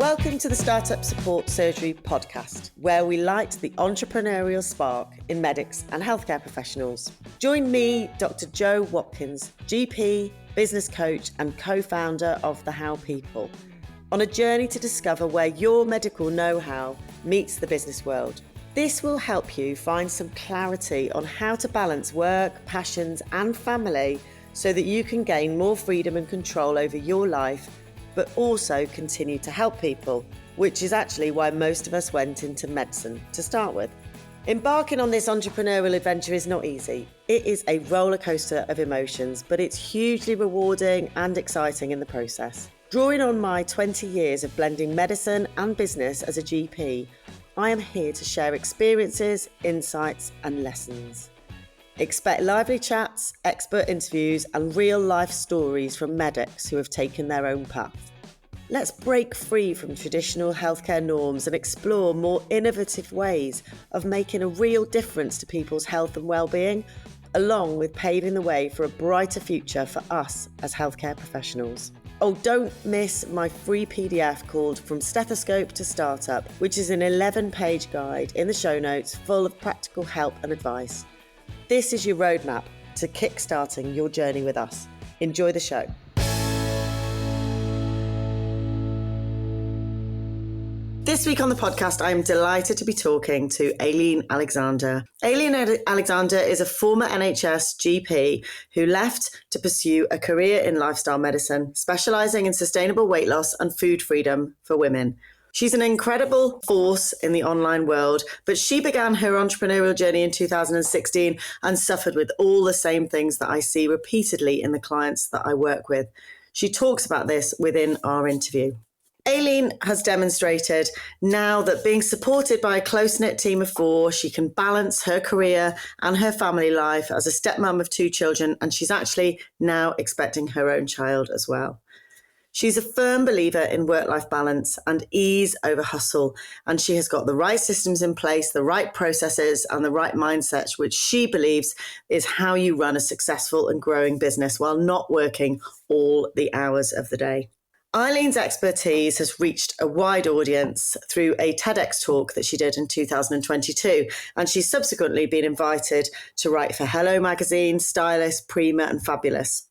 Welcome to the Startup Support Surgery podcast, where we light the entrepreneurial spark in medics and healthcare professionals. Join me, Dr. Jo Watkins, GP, business coach and co-founder of The How People, on a journey to discover where your medical know-how meets the business world. This will help you find some clarity on how to balance work, passions and family so that you can gain more freedom and control over your life, but also continue to help people, which is actually why most of us went into medicine to start with. Embarking on this entrepreneurial adventure is not easy. It is a roller coaster of emotions, but it's hugely rewarding and exciting in the process. Drawing on my 20 years of blending medicine and business as a GP, I am here to share experiences, insights and lessons. Expect lively chats, expert interviews and real-life stories from medics who have taken their own path. Let's break free from traditional healthcare norms and explore more innovative ways of making a real difference to people's health and well-being, along with paving the way for a brighter future for us as healthcare professionals. Oh, don't miss my free PDF called From Stethoscope to Startup, which is an 11-page guide in the show notes full of practical help and advice. This is your roadmap to kickstarting your journey with us. Enjoy the show. This week on the podcast, I am delighted to be talking to Aileen Alexander. Aileen Alexander is a former NHS GP who left to pursue a career in lifestyle medicine, specialising in sustainable weight loss and food freedom for women. She's an incredible force in the online world, but she began her entrepreneurial journey in 2016 and suffered with all the same things that I see repeatedly in the clients that I work with. She talks about this within our interview. Aileen has demonstrated now that being supported by a close-knit team of 4, she can balance her career and her family life as a stepmom of 2 children, and she's actually now expecting her own child as well. She's a firm believer in work-life balance and ease over hustle, and she has got the right systems in place, the right processes and the right mindset, which she believes is how you run a successful and growing business while not working all the hours of the day. Aileen's expertise has reached a wide audience through a TEDx talk that she did in 2022, and she's subsequently been invited to write for Hello Magazine, Stylist, Prima and Fabulous.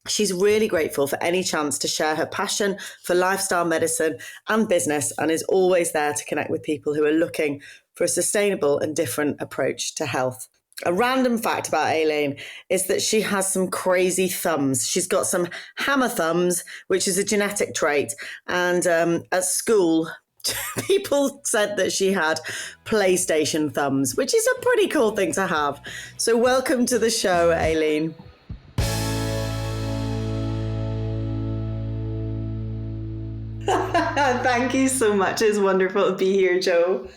She's really grateful for any chance to share her passion for lifestyle medicine and business, and is always there to connect with people who are looking for a sustainable and different approach to health. A random fact about Aileen is that she has some crazy thumbs. She's got some hammer thumbs, which is a genetic trait. And at school, people said that she had PlayStation thumbs, which is a pretty cool thing to have. So welcome to the show, Aileen. Thank you so much. It's wonderful to be here, Jo.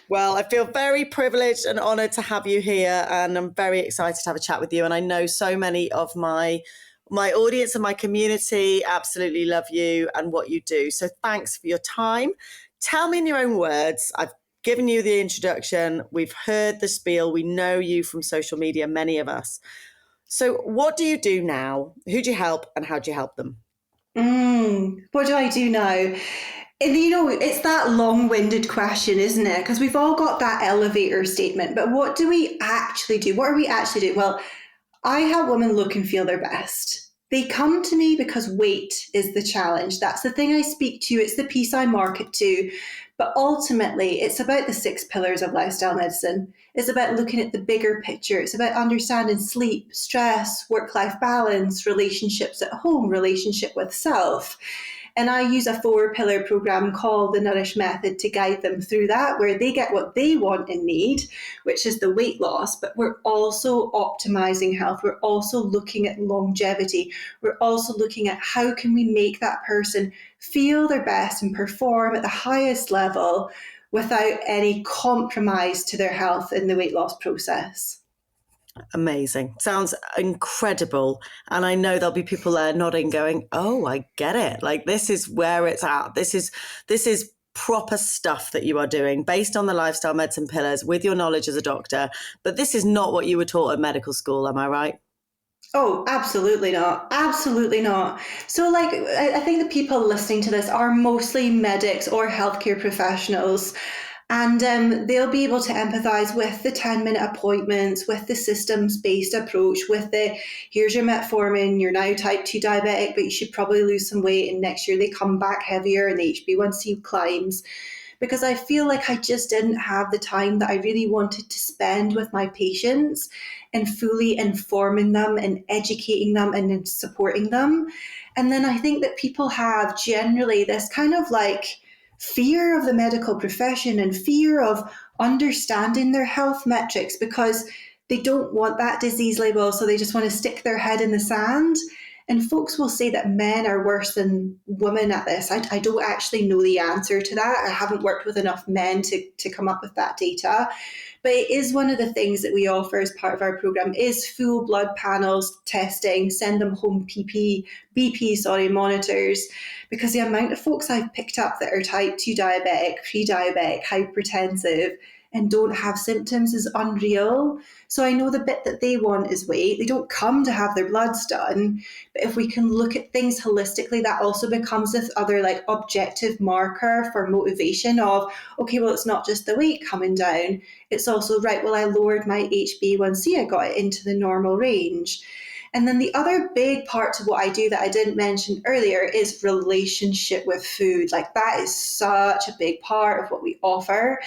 Well, I feel very privileged and honoured to have you here, and I'm very excited to have a chat with you. And I know so many of my audience and my community absolutely love you and what you do. So thanks for your time. Tell me in your own words. I've given you the introduction. We've heard the spiel. We know you from social media, many of us. So what do you do now? Who do you help and how do you help them? What do I do now? And, it's that long-winded question, isn't it? Because we've all got that elevator statement, but what do we actually do? What are we actually doing? Well, I help women look and feel their best. They come to me because weight is the challenge. That's the thing I speak to. It's the piece I market to. But ultimately, it's about the 6 pillars of lifestyle medicine. It's about looking at the bigger picture. It's about understanding sleep, stress, work-life balance, relationships at home, relationship with self. And I use a 4-pillar program called the Nourish Method to guide them through that, where they get what they want and need, which is the weight loss, but we're also optimizing health. We're also looking at longevity. We're also looking at how can we make that person feel their best and perform at the highest level without any compromise to their health in the weight loss process. Amazing. Sounds incredible. And I know there'll be people there nodding, going, oh, I get it. Like, this is where it's at. This is proper stuff that you are doing based on the lifestyle medicine pillars with your knowledge as a doctor. But this is not what you were taught at medical school. Am I right? Oh, absolutely not. Absolutely not. So, like, I think the people listening to this are mostly medics or healthcare professionals, and they'll be able to empathize with the 10-minute appointments, with the systems based approach, with the here's your metformin, you're now type 2 diabetic, but you should probably lose some weight, and next year they come back heavier and the HbA1c climbs, because I feel like I just didn't have the time that I really wanted to spend with my patients and fully informing them and educating them and then supporting them. And then I think that people have generally this kind of like fear of the medical profession and fear of understanding their health metrics because they don't want that disease label, so they just want to stick their head in the sand. And folks will say that men are worse than women at this. I don't actually know the answer to that. I haven't worked with enough men to come up with that data. But it is one of the things that we offer as part of our program is full blood panels testing, send them home BP monitors, because the amount of folks I've picked up that are type 2 diabetic, pre-diabetic, hypertensive, and don't have symptoms is unreal. So I know the bit that they want is weight. They don't come to have their bloods done. But if we can look at things holistically, that also becomes this other like objective marker for motivation of, okay, well, it's not just the weight coming down. It's also, right, well, I lowered my HbA1c, I got it into the normal range. And then the other big part to what I do that I didn't mention earlier is relationship with food. Like that is such a big part of what we offer.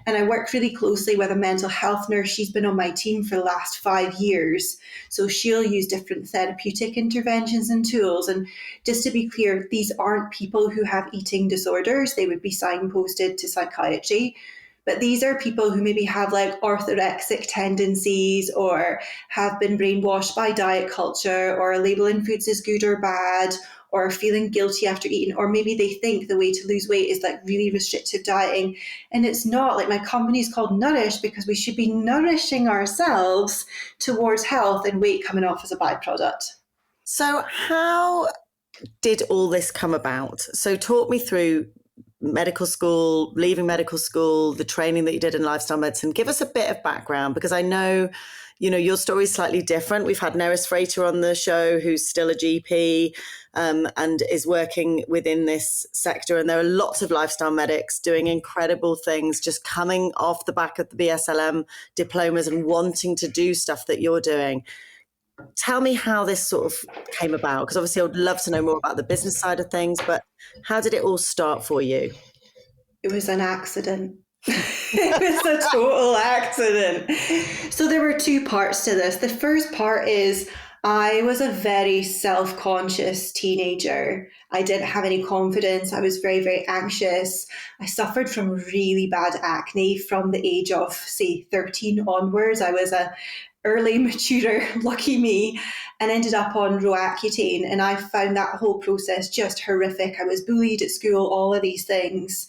And I work really closely with a mental health nurse. She's been on my team for the last 5 years. So she'll use different therapeutic interventions and tools. And just to be clear, these aren't people who have eating disorders. They would be signposted to psychiatry. But these are people who maybe have like orthorexic tendencies or have been brainwashed by diet culture or labeling foods as good or bad or feeling guilty after eating, or maybe they think the way to lose weight is like really restrictive dieting. And it's not. Like my company is called Nourish because we should be nourishing ourselves towards health, and weight coming off as a byproduct. So how did all this come about? So talk me through medical school, leaving medical school, the training that you did in lifestyle medicine. Give us a bit of background, because I know, your story is slightly different. We've had Neris Frater on the show, who's still a GP and is working within this sector. And there are lots of lifestyle medics doing incredible things, just coming off the back of the BSLM diplomas and wanting to do stuff that you're doing. Tell me how this sort of came about, because obviously I would love to know more about the business side of things, but how did it all start for you? It was an accident. It was a total accident. So there were two parts to this. The first part is I was a very self-conscious teenager. I didn't have any confidence. I was very, very anxious. I suffered from really bad acne from the age of, say, 13 onwards. I was a early maturer, lucky me, and ended up on Roaccutane. And I found that whole process just horrific. I was bullied at school, all of these things.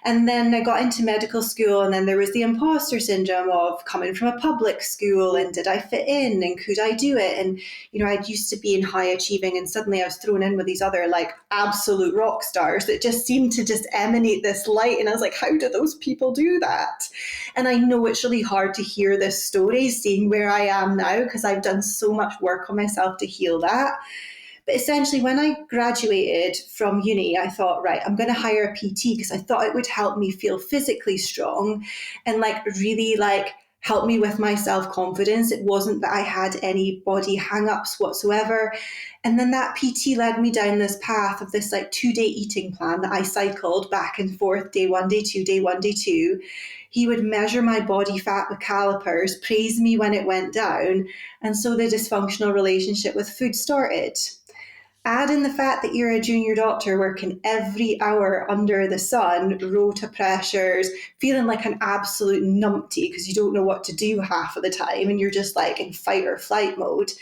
And then I got into medical school, and then there was the imposter syndrome of coming from a public school, and did I fit in, and could I do it? And, I'd used to be in high achieving, and suddenly I was thrown in with these other like absolute rock stars that just seemed to just emanate this light. And I was like, how do those people do that? And I know it's really hard to hear this story, seeing where I am now, because I've done so much work on myself to heal that. But essentially, when I graduated from uni, I thought, right, I'm going to hire a PT because I thought it would help me feel physically strong and like really like help me with my self-confidence. It wasn't that I had any body hang-ups whatsoever. And then that PT led me down this path of this like 2-day eating plan that I cycled back and forth, day one, day two, day one, day two. He would measure my body fat with calipers, praise me when it went down. And so the dysfunctional relationship with food started. Add in the fact that you're a junior doctor working every hour under the sun, rota pressures, feeling like an absolute numpty because you don't know what to do half of the time and you're just like in fight or flight mode.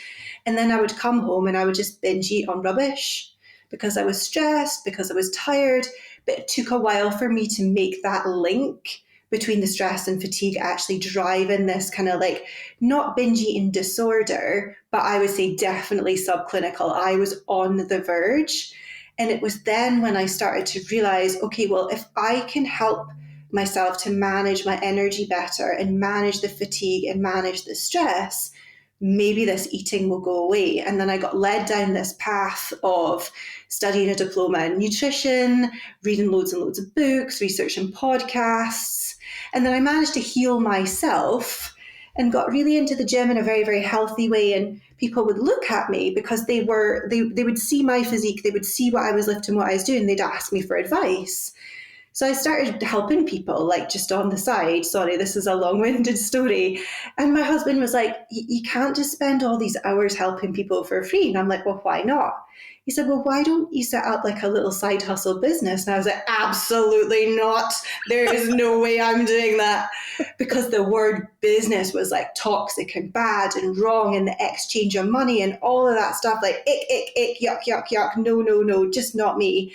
And then I would come home and I would just binge eat on rubbish because I was stressed, because I was tired. But it took a while for me to make that link between the stress and fatigue actually driving this kind of like not binge eating disorder, but I would say definitely subclinical. I was on the verge. And it was then when I started to realize, okay, well, if I can help myself to manage my energy better and manage the fatigue and manage the stress, maybe this eating will go away. And then I got led down this path of studying a diploma in nutrition, reading loads and loads of books, researching podcasts. And then I managed to heal myself and got really into the gym in a very, very healthy way. And people would look at me because they would see my physique, they would see what I was lifting, what I was doing, they'd ask me for advice. So I started helping people, like just on the side. Sorry, this is a long-winded story. And my husband was like, you can't just spend all these hours helping people for free. And I'm like, well, why not? He said, well, why don't you set up like a little side hustle business? And I was like, absolutely not. There is no way I'm doing that. Because the word business was like toxic and bad and wrong, and the exchange of money and all of that stuff, like ick, yuck, yuck, yuck. No, just not me.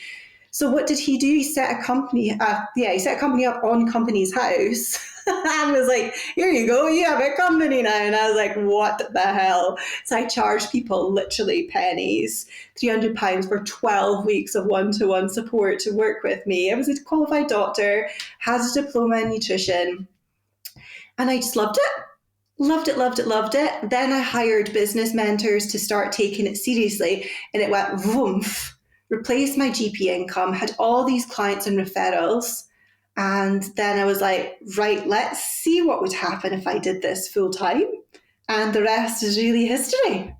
So what did he do? He set a company up on Company's House and was like, here you go, you have a company now. And I was like, what the hell? So I charged people literally pennies, £300 for 12 weeks of one-to-one support to work with me. I was a qualified doctor, had a diploma in nutrition, and I just loved it. Loved it. Then I hired business mentors to start taking it seriously, and it went vroomf. Replaced my GP income, had all these clients and referrals. And then I was like, right, let's see what would happen if I did this full time. And the rest is really history.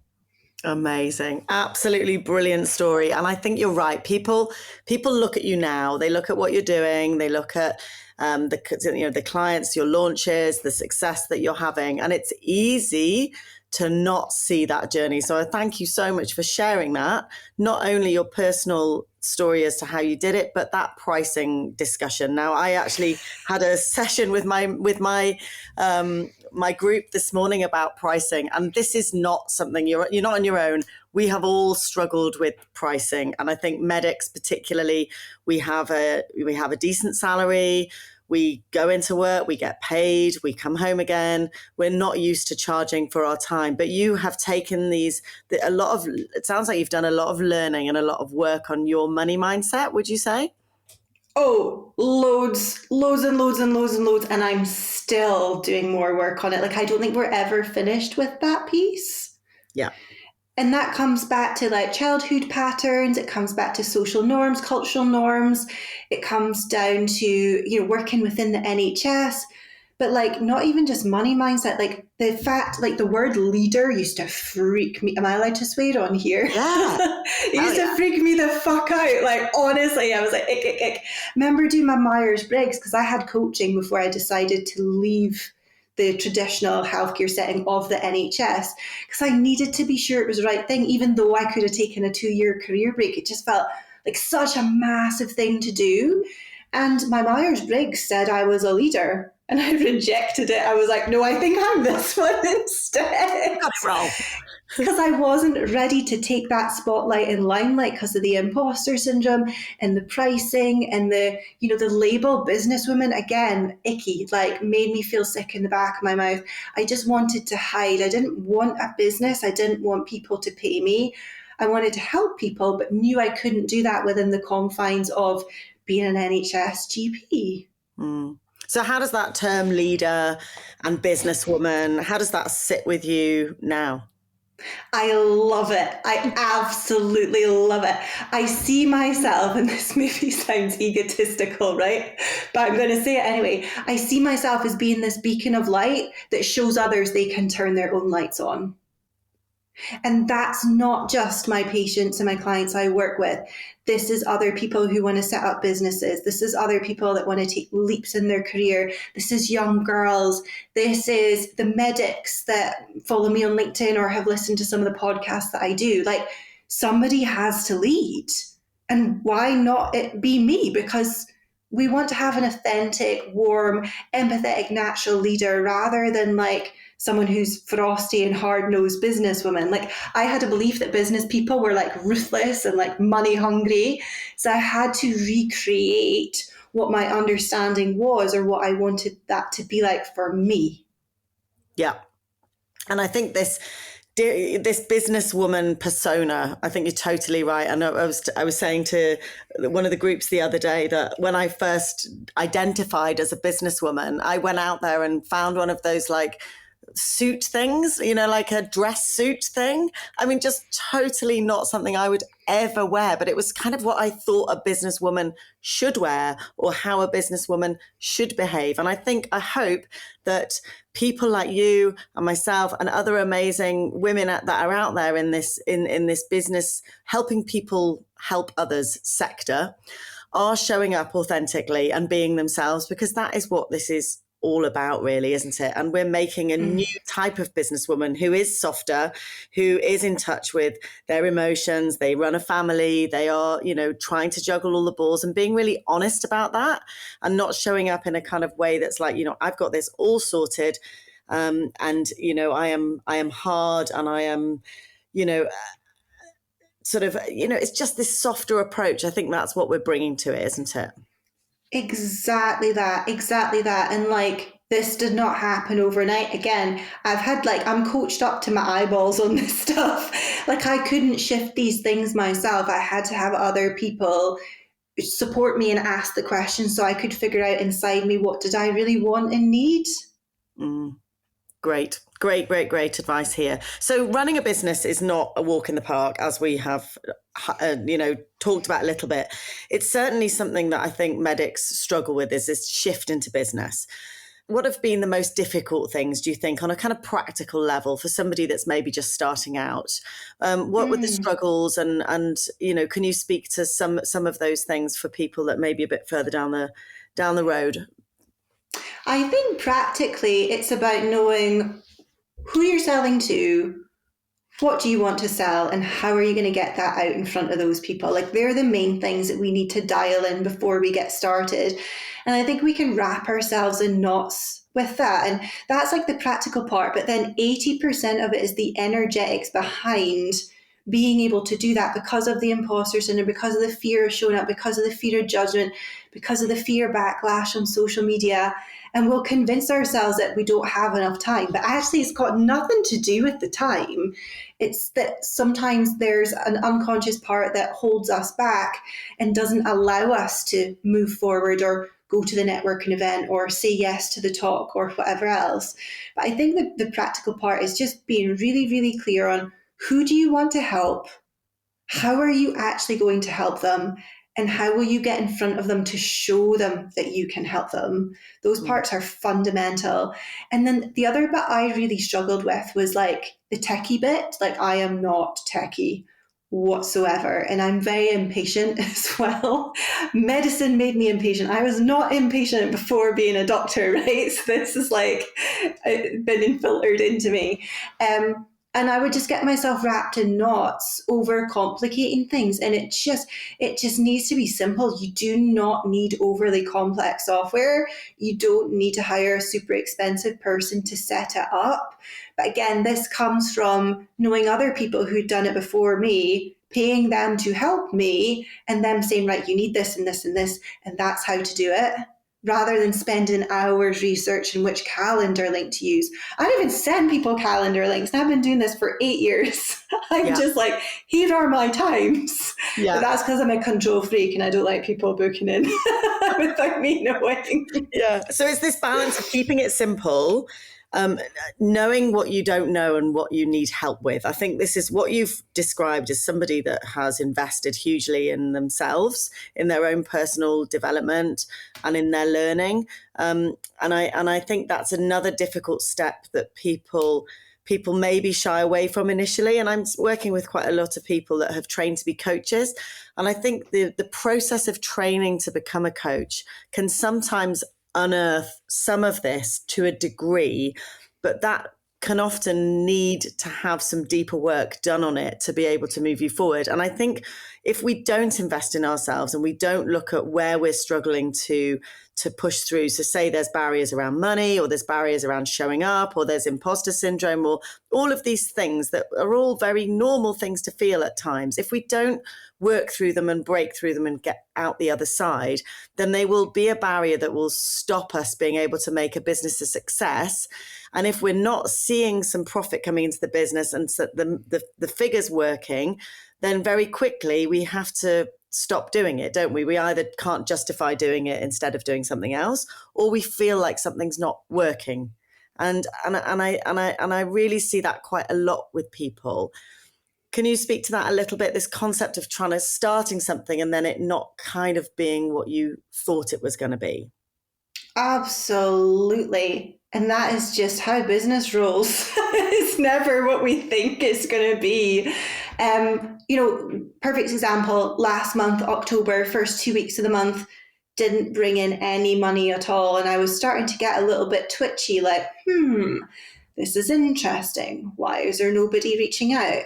Amazing. Absolutely brilliant story. And I think you're right. People look at you now. They look at what you're doing. They look at the clients, your launches, the success that you're having. And it's easy to not see that journey. So I thank you so much for sharing that, not only your personal story as to how you did it, but that pricing discussion. Now, I actually had a session with my group this morning about pricing, and this is not something you're not on your own. We have all struggled with pricing, and I think medics particularly, we have a decent salary. We go into work, we get paid, we come home again. We're not used to charging for our time. But you have taken it sounds like you've done a lot of learning and a lot of work on your money mindset, would you say? Oh, loads and loads. And I'm still doing more work on it. Like, I don't think we're ever finished with that piece. Yeah. And that comes back to like childhood patterns. It comes back to social norms, cultural norms. It comes down to, working within the NHS, but like not even just money mindset. Like the fact, like the word leader used to freak me. Am I allowed to swear on here? Yeah. It used to freak me the fuck out. Like, honestly, I was like, ick. Remember doing my Myers-Briggs because I had coaching before I decided to leave the traditional healthcare setting of the NHS, because I needed to be sure it was the right thing, even though I could have taken a 2-year career break. It just felt like such a massive thing to do. And my Myers-Briggs said I was a leader, and I rejected it. I was like, no, I think I'm this one instead. That's wrong. Because I wasn't ready to take that spotlight and limelight because of the imposter syndrome and the pricing and the label businesswoman, again, icky, like made me feel sick in the back of my mouth. I just wanted to hide. I didn't want a business. I didn't want people to pay me. I wanted to help people, but knew I couldn't do that within the confines of being an NHS GP. Mm. So how does that term leader and businesswoman, how does that sit with you now? I love it. I absolutely love it. I see myself, and this maybe sounds egotistical, right? But I'm going to say it anyway. I see myself as being this beacon of light that shows others they can turn their own lights on. And that's not just my patients and my clients I work with. This is other people who want to set up businesses. This is other people that want to take leaps in their career. This is young girls. This is the medics that follow me on LinkedIn or have listened to some of the podcasts that I do. Like, somebody has to lead. And why not it be me? Because we want to have an authentic, warm, empathetic, natural leader rather than like someone who's frosty and hard-nosed businesswoman. Like, I had a belief that business people were like ruthless and like money hungry. So I had to recreate what my understanding was or what I wanted that to be like for me. Yeah. And I think this businesswoman persona, I think you're totally right. And I was saying to one of the groups the other day that when I first identified as a businesswoman, I went out there and found one of those like suit things, like a dress suit thing. I mean, just totally not something I would ever wear, but it was kind of what I thought a businesswoman should wear or how a businesswoman should behave. And I hope that people like you and myself and other amazing women that are out there in this business, helping people help others sector, are showing up authentically and being themselves, because that is what this is all about, really, isn't it? And we're making a new type of businesswoman who is softer, who is in touch with their emotions. They run a family. They are, trying to juggle all the balls and being really honest about that, and not showing up in a kind of way that's like, I've got this all sorted. And, I am hard, and I am, sort of, it's just this softer approach. I think that's what we're bringing to it, isn't it? Exactly that. Exactly that. And like, this did not happen overnight. Again, I'm coached up to my eyeballs on this stuff. Like, I couldn't shift these things myself. I had to have other people support me and ask the questions so I could figure out inside me, what did I really want and need? Great advice here. So running a business is not a walk in the park, as we have, talked about a little bit. It's certainly something that I think medics struggle with, is this shift into business. What have been the most difficult things, do you think, on a kind of practical level for somebody that's maybe just starting out? What were the struggles, and can you speak to some of those things for people that may be a bit further down the road? I think practically it's about knowing who you're selling to, what do you want to sell, and how are you going to get that out in front of those people? Like, they're the main things that we need to dial in before we get started. And I think we can wrap ourselves in knots with that. And that's like the practical part. But then 80% of it is the energetics behind being able to do that, because of the imposter syndrome, because of the fear of showing up, because of the fear of judgment, because of the fear backlash on social media. And we'll convince ourselves that we don't have enough time. But actually, it's got nothing to do with the time. It's that sometimes there's an unconscious part that holds us back and doesn't allow us to move forward or go to the networking event or say yes to the talk or whatever else. But I think that the practical part is just being really, really clear on, who do you want to help? How are you actually going to help them? And how will you get in front of them to show them that you can help them? Those parts are fundamental. And then the other bit I really struggled with was like the techie bit. Like, I am not techie whatsoever. And I'm very impatient as well. Medicine made me impatient. I was not impatient before being a doctor, right? So this is like been infiltrated into me. And I would just get myself wrapped in knots, over complicating things. And it just needs to be simple. You do not need overly complex software. You don't need to hire a super expensive person to set it up. But again, this comes from knowing other people who'd done it before me, paying them to help me, and them saying, right, you need this and this and this, and that's how to do it, rather than spending hours researching which calendar link to use. I don't even send people calendar links, and I've been doing this for 8 years. I'm just like, here are my times. Yeah. But that's because I'm a control freak and I don't like people booking in without me knowing. Yeah. So it's this balance of keeping it simple, knowing what you don't know and what you need help with. I think this is what you've described as somebody that has invested hugely in themselves, in their own personal development and in their learning. And I think that's another difficult step that people maybe shy away from initially. And I'm working with quite a lot of people that have trained to be coaches. And I think the process of training to become a coach can sometimes unearth some of this to a degree, but that can often need to have some deeper work done on it to be able to move you forward. And I think if we don't invest in ourselves and we don't look at where we're struggling to push through, so say there's barriers around money, or there's barriers around showing up, or there's imposter syndrome, or all of these things that are all very normal things to feel at times. If we don't work through them and break through them and get out the other side, then they will be a barrier that will stop us being able to make a business a success. And if we're not seeing some profit coming into the business and so the figures working, then very quickly we have to stop doing it, don't we? We either can't justify doing it instead of doing something else, or we feel like something's not working. And I really see that quite a lot with people. Can you speak to that a little bit? This concept of starting something and then it not kind of being what you thought it was going to be. Absolutely. And that is just how business rolls. It's never what we think it's going to be. Perfect example, last month, October, first 2 weeks of the month, didn't bring in any money at all. And I was starting to get a little bit twitchy, like, this is interesting. Why is there nobody reaching out?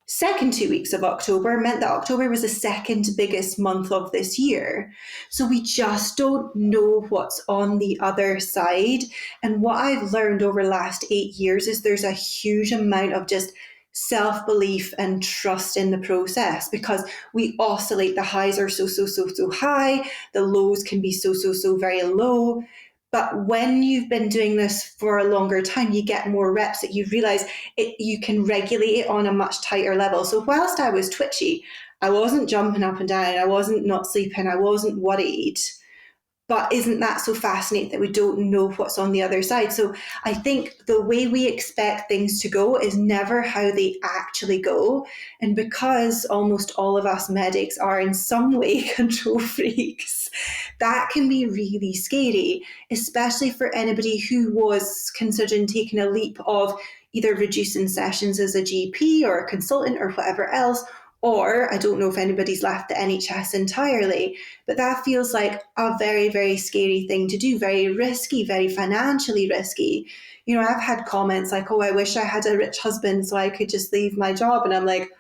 Second 2 weeks of October meant that October was the second biggest month of this year. So we just don't know what's on the other side. And what I've learned over the last 8 years is there's a huge amount of just self-belief and trust in the process, because we oscillate. The highs are so high. The lows can be so very low. But when you've been doing this for a longer time, you get more reps that you realize you can regulate it on a much tighter level. So whilst I was twitchy, I wasn't jumping up and down. I wasn't not sleeping. I wasn't worried. But isn't that so fascinating that we don't know what's on the other side? So I think the way we expect things to go is never how they actually go. And because almost all of us medics are in some way control freaks, that can be really scary, especially for anybody who was considering taking a leap of either reducing sessions as a GP or a consultant or whatever else. Or I don't know if anybody's left the NHS entirely, but that feels like a very, very scary thing to do, very risky, very financially risky. I've had comments like, oh, I wish I had a rich husband so I could just leave my job. And I'm like,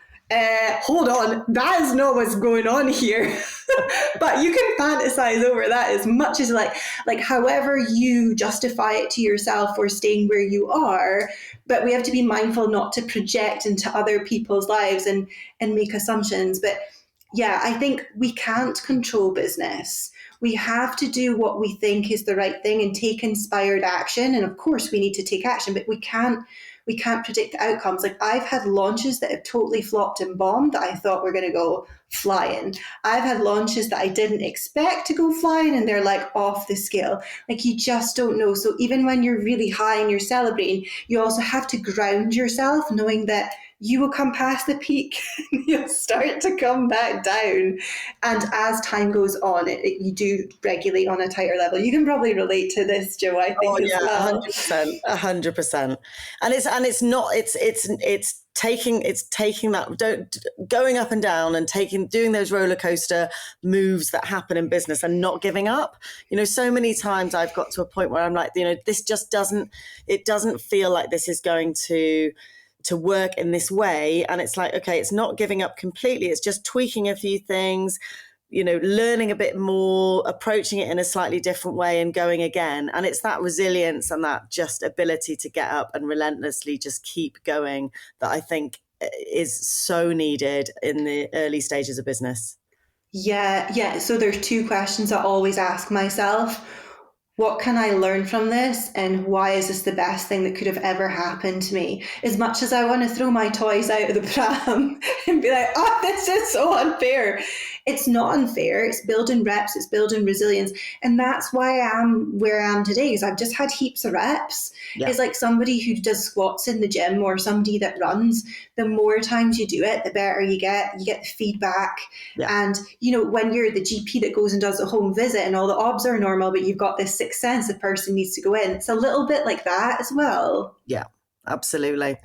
hold on, that is not what's going on here. But you can fantasize over that as much as like however you justify it to yourself for staying where you are. But we have to be mindful not to project into other people's lives and make assumptions. But yeah, I think we can't control business. We have to do what we think is the right thing and take inspired action. And of course we need to take action, but we can't predict the outcomes. Like I've had launches that have totally flopped and bombed that I thought were going to go flying. I've had launches that I didn't expect to go flying and they're like off the scale. Like you just don't know. So even when you're really high and you're celebrating, you also have to ground yourself knowing that you will come past the peak and you'll start to come back down. And as time goes on, you do regulate on a tighter level. You can probably relate to this, Joe, I think, as well. 100%. And it's taking that, going up and down and doing those roller coaster moves that happen in business and not giving up. So many times I've got to a point where I'm like, this just doesn't feel like this is going to work in this way. And it's like, okay, it's not giving up completely. It's just tweaking a few things, learning a bit more, approaching it in a slightly different way and going again. And it's that resilience and that just ability to get up and relentlessly just keep going that I think is so needed in the early stages of business. Yeah. So there's two questions I always ask myself. What can I learn from this? And why is this the best thing that could have ever happened to me? As much as I want to throw my toys out of the pram and be like, oh, this is so unfair. It's not unfair. It's building reps. It's building resilience. And that's why I am where I am today, because I've just had heaps of reps. Yeah. It's like somebody who does squats in the gym or somebody that runs. The more times you do it, the better you get. You get the feedback. Yeah. And, when you're the GP that goes and does a home visit and all the obs are normal, but you've got this sixth sense the person needs to go in. It's a little bit like that as well. Yeah, absolutely.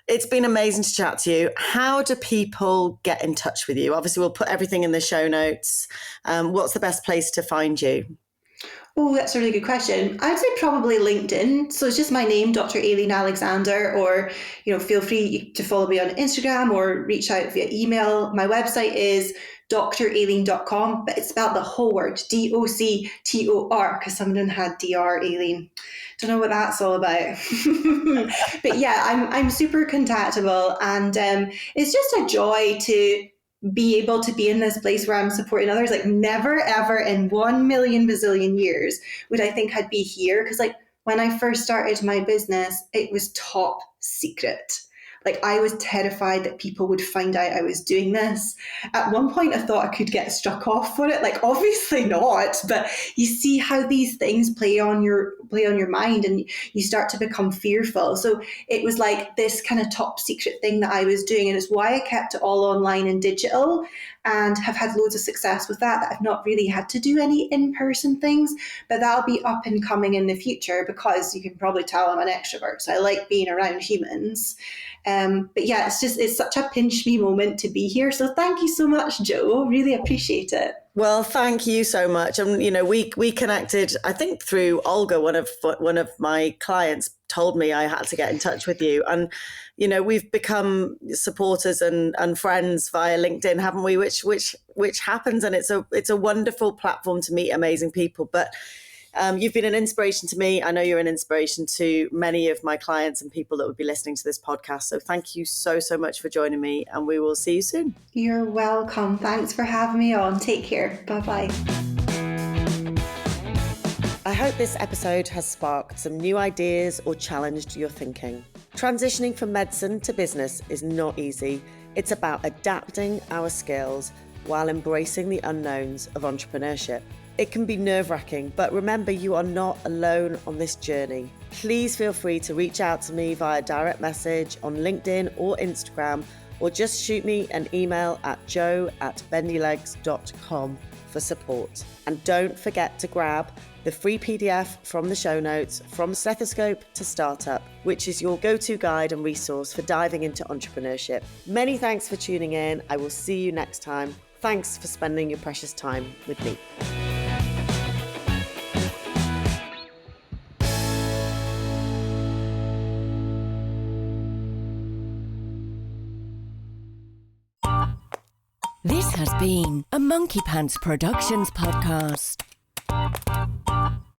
It's been amazing to chat to you. How do people get in touch with you? Obviously, we'll put everything in the show notes. What's the best place to find you? Oh, that's a really good question. I'd say probably LinkedIn. So it's just my name, Dr. Aileen Alexander, or, feel free to follow me on Instagram or reach out via email. My website is draileen.com, but it's spelled the whole word, DOCTOR, because someone had DR Aileen. Don't know what that's all about. But yeah, I'm super contactable, and it's just a joy to be able to be in this place where I'm supporting others. Like never, ever in 1,000,000 bazillion years would I think I'd be here. Because like when I first started my business, it was top secret. Like, I was terrified that people would find out I was doing this. At one point, I thought I could get struck off for it. Like, obviously not, but you see how these things play on your mind, and you start to become fearful. So it was like this kind of top secret thing that I was doing, and it's why I kept it all online and digital, and have had loads of success with that. That I've not really had to do any in-person things, but that'll be up and coming in the future, because you can probably tell I'm an extrovert, so I like being around humans. But yeah, it's such a pinch me moment to be here. So thank you so much, Jo. Really appreciate it. Well, thank you so much. And, you know, we connected, I think, through Olga. One of my clients told me I had to get in touch with you. And, you know, we've become supporters and friends via LinkedIn, haven't we? Which happens. And it's a wonderful platform to meet amazing people. But you've been an inspiration to me. I know you're an inspiration to many of my clients and people that would be listening to this podcast. So thank you so much for joining me, and we will see you soon. You're welcome. Thanks for having me on. Take care. Bye-bye. I hope this episode has sparked some new ideas or challenged your thinking. Transitioning from medicine to business is not easy. It's about adapting our skills while embracing the unknowns of entrepreneurship. It can be nerve-wracking, but remember, you are not alone on this journey. Please feel free to reach out to me via direct message on LinkedIn or Instagram, or just shoot me an email at jo@bendylegs.com for support. And don't forget to grab the free PDF from the show notes, From Stethoscope to Startup, which is your go-to guide and resource for diving into entrepreneurship. Many thanks for tuning in. I will see you next time. Thanks for spending your precious time with me. This has been a Monkey Pants Productions podcast.